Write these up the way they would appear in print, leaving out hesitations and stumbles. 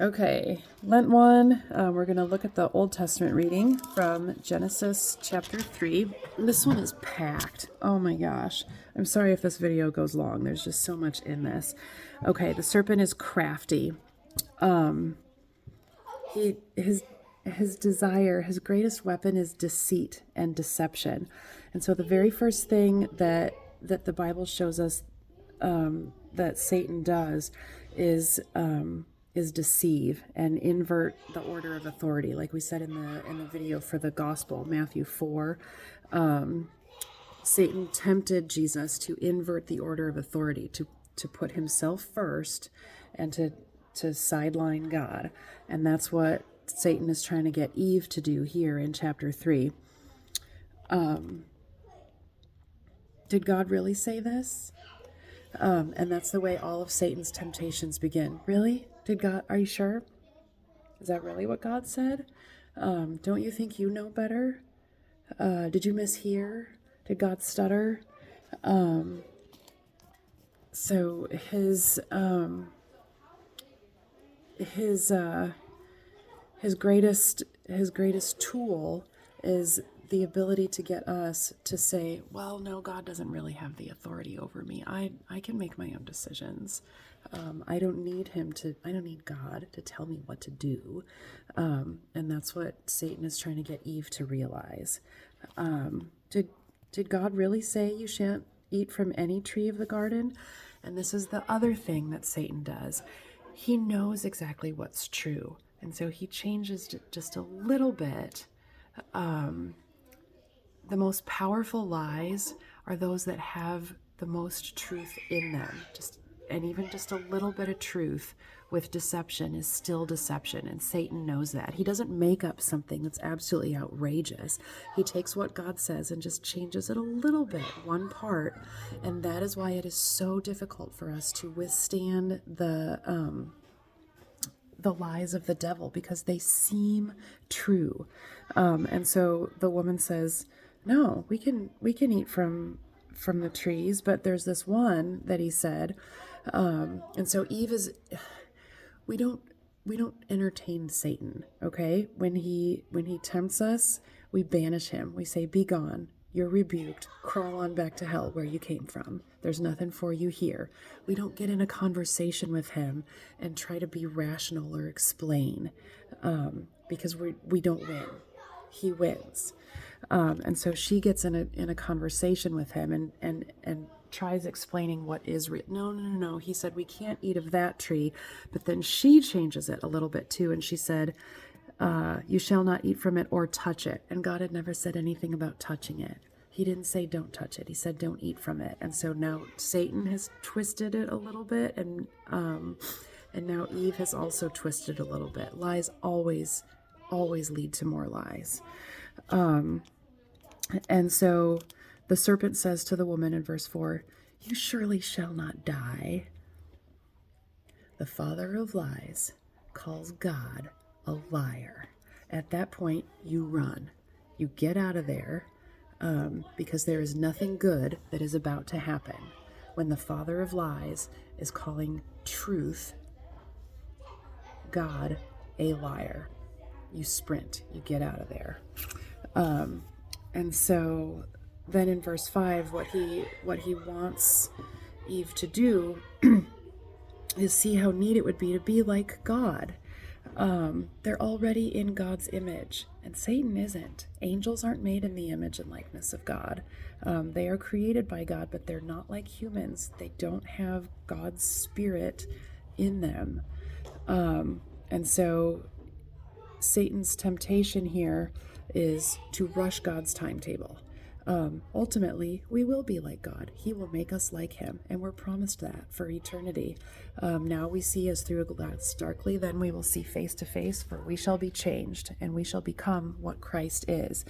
Okay, Lent 1, we're going to look at the Old Testament reading from Genesis chapter 3. This one is packed. Oh my gosh. I'm sorry if this video goes long. There's just so much in this. Okay, the serpent is crafty. His desire, his greatest weapon is deceit and deception. And so the very first thing that the Bible shows us that Satan does is deceive and invert the order of authority, like we said in the video for the gospel, Matthew 4. Satan tempted Jesus to invert the order of authority, to put himself first and to sideline God. And that's what Satan is trying to get Eve to do here in chapter 3. Did God really say this? And that's the way all of Satan's temptations begin. Really? Did God? Are you sure? Is that really what God said? Don't you think you know better? Did you mishear? Did God stutter? So his greatest tool is the ability to get us to say, well, no, God doesn't really have the authority over me. I can make my own decisions. I don't need God to tell me what to do. And that's what Satan is trying to get Eve to realize. Did God really say you shan't eat from any tree of the garden? And this is the other thing that Satan does. He knows exactly what's true. And so he changes just a little bit. The most powerful lies are those that have the most truth in them. And even just a little bit of truth with deception is still deception, and Satan knows that. He doesn't make up something that's absolutely outrageous. He takes what God says and just changes it a little bit, one part, and that is why it is so difficult for us to withstand the lies of the devil, because they seem true. And so the woman says, no, we can eat from the trees, but there's this one that he said. And so Eve is, we don't entertain Satan. Okay. When he tempts us, we banish him. We say, be gone. You're rebuked. Crawl on back to hell where you came from. There's nothing for you here. We don't get in a conversation with him and try to be rational or explain, because we don't win. He wins. And so she gets in a conversation with him and tries explaining what is real. No. He said, we can't eat of that tree. But then she changes it a little bit too. And she said, you shall not eat from it or touch it. And God had never said anything about touching it. He didn't say don't touch it. He said don't eat from it. And so now Satan has twisted it a little bit, and now Eve has also twisted a little bit. Lies always lead to more lies. And so the serpent says to the woman in verse 4, you surely shall not die. The father of lies calls God a liar. At that point, you run. You get out of there, because there is nothing good that is about to happen when the father of lies is calling truth, God, a liar. You sprint. You get out of there. And so then in verse 5, what he wants Eve to do is see how neat it would be to be like God. They're already in God's image, and Satan isn't. Angels aren't made in the image and likeness of God. They are created by God, but they're not like humans. They don't have God's spirit in them. And so Satan's temptation here is to rush God's timetable. Ultimately, we will be like God. He will make us like him, and we're promised that for eternity. Now we see as through a glass darkly, then we will see face to face, for we shall be changed, and we shall become what Christ is.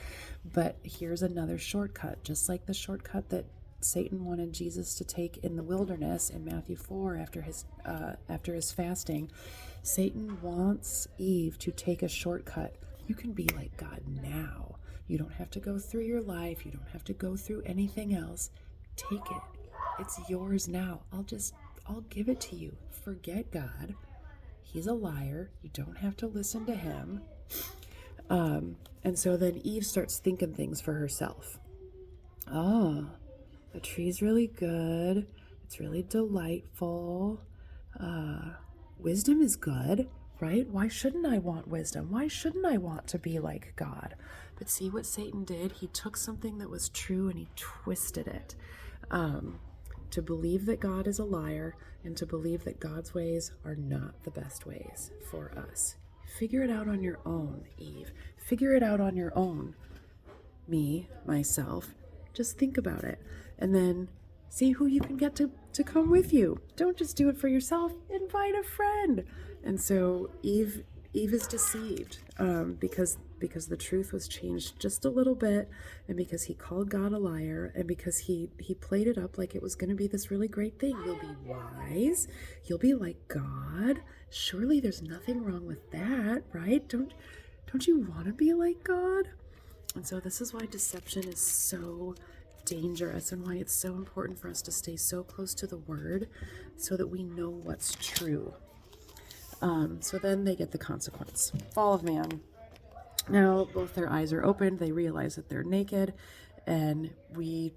But here's another shortcut, just like the shortcut that Satan wanted Jesus to take in the wilderness in Matthew 4 after his fasting. Satan wants Eve to take a shortcut. You can be like God now. You don't have to go through your life. You don't have to go through anything else. Take it. It's yours now. I'll give it to you. Forget God. He's a liar. You don't have to listen to him. And so then Eve starts thinking things for herself. Oh, the tree's really good. It's really delightful. Wisdom is good, right? Why shouldn't I want wisdom? Why shouldn't I want to be like God? But see what Satan did? He took something that was true and he twisted it. To believe that God is a liar and to believe that God's ways are not the best ways for us. Figure it out on your own, Eve. Figure it out on your own. Me, myself, just think about it. And then see who you can get to come with you. Don't just do it for yourself. Invite a friend. And so Eve is deceived because the truth was changed just a little bit, and because he called God a liar, and because he played it up like it was going to be this really great thing. You'll be wise. You'll be like God. Surely there's nothing wrong with that, right? Don't you want to be like God? And so this is why deception is so dangerous and why it's so important for us to stay so close to the word so that we know what's true. So then they get the consequence. Fall of man. Now both their eyes are opened. They realize that they're naked, and we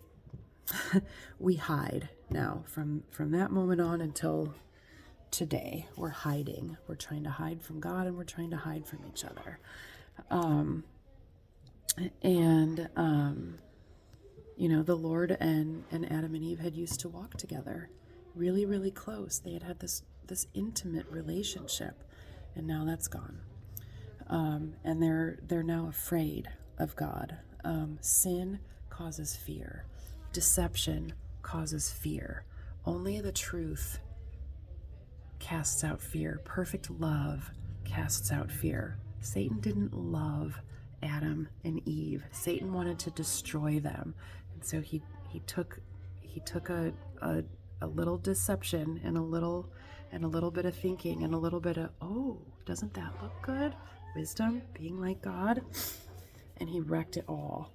hide now from that moment on until today. We're hiding. We're trying to hide from God, and we're trying to hide from each other. The Lord and Adam and Eve had used to walk together really, really close. They had this intimate relationship, and now that's gone. And they're now afraid of God. Sin causes fear. Deception causes fear. Only the truth casts out fear. Perfect love casts out fear. Satan didn't love Adam and Eve. Satan wanted to destroy them. And so he took a little deception and a little bit of thinking and a little bit of, oh, doesn't that look good? Wisdom, being like God. And he wrecked it all.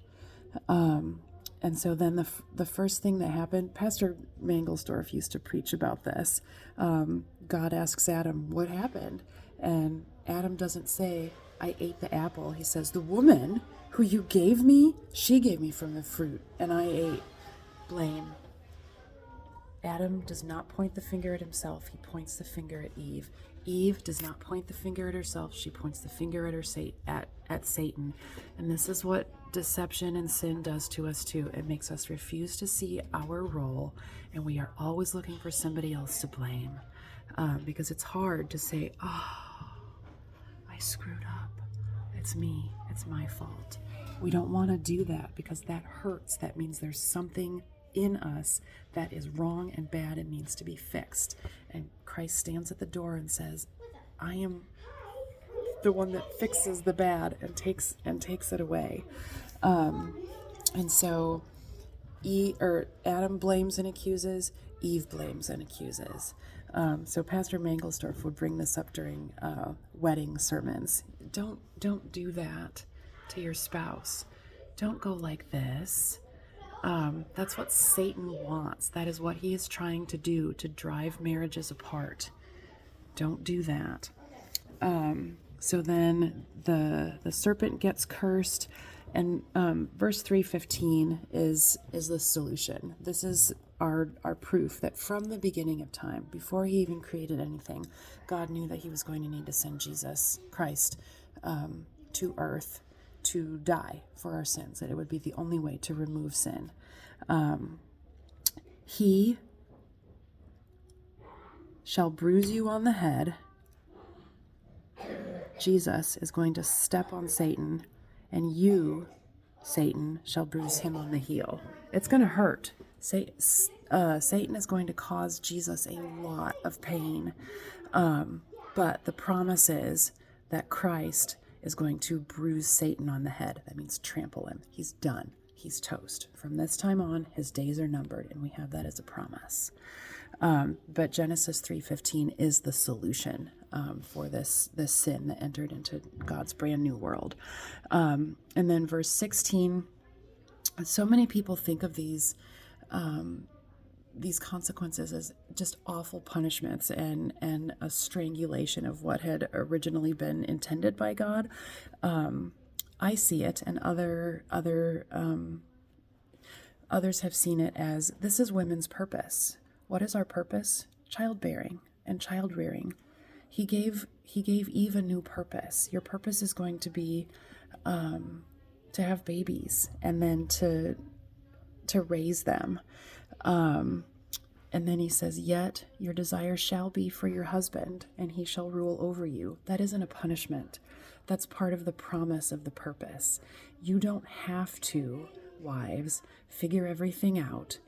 And so then the first thing that happened, Pastor Mangelsdorf used to preach about this. God asks Adam, what happened? And Adam doesn't say, I ate the apple. He says, the woman who you gave me, she gave me from the fruit, and I ate. Blame. Adam does not point the finger at himself. He points the finger at Eve. Eve does not point the finger at herself. She points the finger at Satan. And this is what deception and sin does to us too. It makes us refuse to see our role, and we are always looking for somebody else to blame. Because it's hard to say, oh, I screwed up. It's me. It's my fault. We don't want to do that because that hurts. That means there's something in us that is wrong and bad and needs to be fixed. And Christ stands at the door and says, I am the one that fixes the bad and takes it away. And so Adam blames and accuses, Eve blames and accuses. So Pastor Mangelsdorf would bring this up during wedding sermons. Don't do that to your spouse. Don't go like this. That's what Satan wants. That is what he is trying to do, to drive marriages apart. Don't do that. So then the serpent gets cursed, and verse 3:15 is the solution. This is our proof that from the beginning of time, before he even created anything, God knew that he was going to need to send Jesus Christ to earth to die for our sins, that it would be the only way to remove sin. He shall bruise you on the head. Jesus is going to step on Satan, and you, Satan, shall bruise him on the heel. It's going to hurt. Satan is going to cause Jesus a lot of pain. But the promise is that Christ is going to bruise Satan on the head. That means trample him. He's done. He's toast. From this time on, his days are numbered, and we have that as a promise. But Genesis 3:15 is the solution for this sin that entered into God's brand new world. And then verse 16, so many people think of these these consequences as just awful punishments and a strangulation of what had originally been intended by God. I see it, and others have seen it as, this is women's purpose. What is our purpose? Childbearing and child rearing. He gave Eve a new purpose. Your purpose is going to be to have babies and then to raise them. And then he says, yet your desire shall be for your husband, and he shall rule over you. That isn't a punishment. That's part of the promise of the purpose. You don't have to, wives, figure everything out.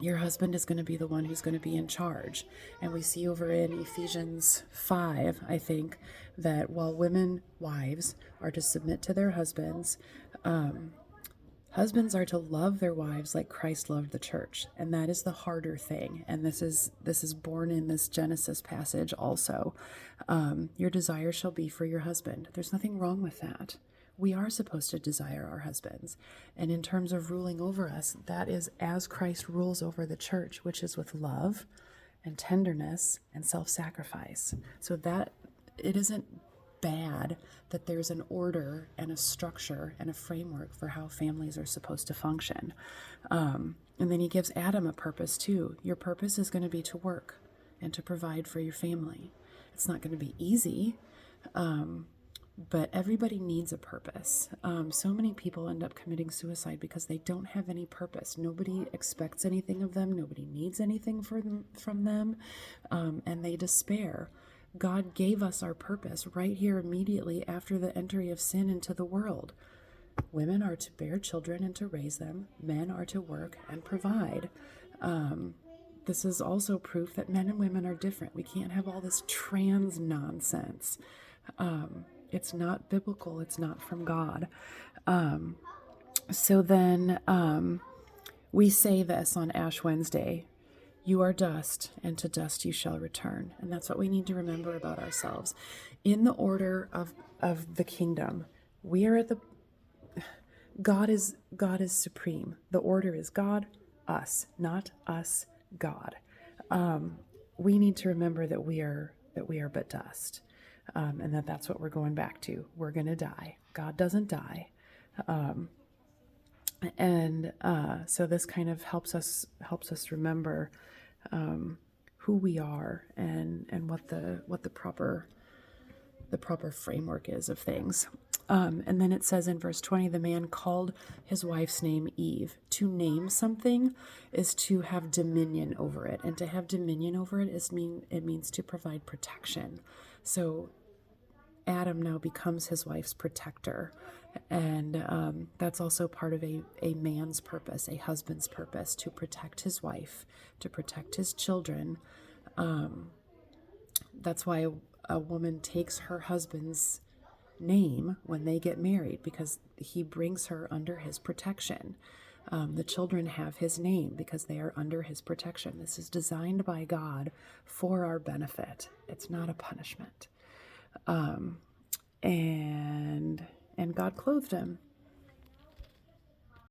Your husband is going to be the one who's going to be in charge. And we see over in Ephesians 5, I think, that while wives, are to submit to their husbands, husbands are to love their wives like Christ loved the church. And that is the harder thing. And this is born in this Genesis passage also. Your desire shall be for your husband. There's nothing wrong with that. We are supposed to desire our husbands. And in terms of ruling over us, that is as Christ rules over the church, which is with love and tenderness and self-sacrifice. So that it isn't bad that there's an order and a structure and a framework for how families are supposed to function. And then he gives Adam a purpose too. Your purpose is going to be to work and to provide for your family. It's not going to be easy, but everybody needs a purpose. So many people end up committing suicide because they don't have any purpose. Nobody expects anything of them. Nobody needs anything from them, and they despair. God gave us our purpose right here immediately after the entry of sin into the world. Women are to bear children and to raise them. Men are to work and provide. This is also proof that men and women are different. We can't have all this trans nonsense. It's not biblical. It's not from God. So then we say this on Ash Wednesday: you are dust, and to dust you shall return. And that's what we need to remember about ourselves. In the order of the kingdom, we are at the... God is supreme. The order is God, us, not us, God. We need to remember that we are but dust. And that's what we're going back to. We're going to die. God doesn't die. So this kind of helps us remember who we are and what the proper framework is of things. And then it says in verse 20, the man called his wife's name Eve. To name something is to have dominion over it, and to have dominion over it means to provide protection. So Adam now becomes his wife's protector, and that's also part of a man's purpose, a husband's purpose, to protect his wife, to protect his children. That's why a woman takes her husband's name when they get married, because he brings her under his protection. The children have his name because they are under his protection. This is designed by God for our benefit. It's not a punishment. And God clothed him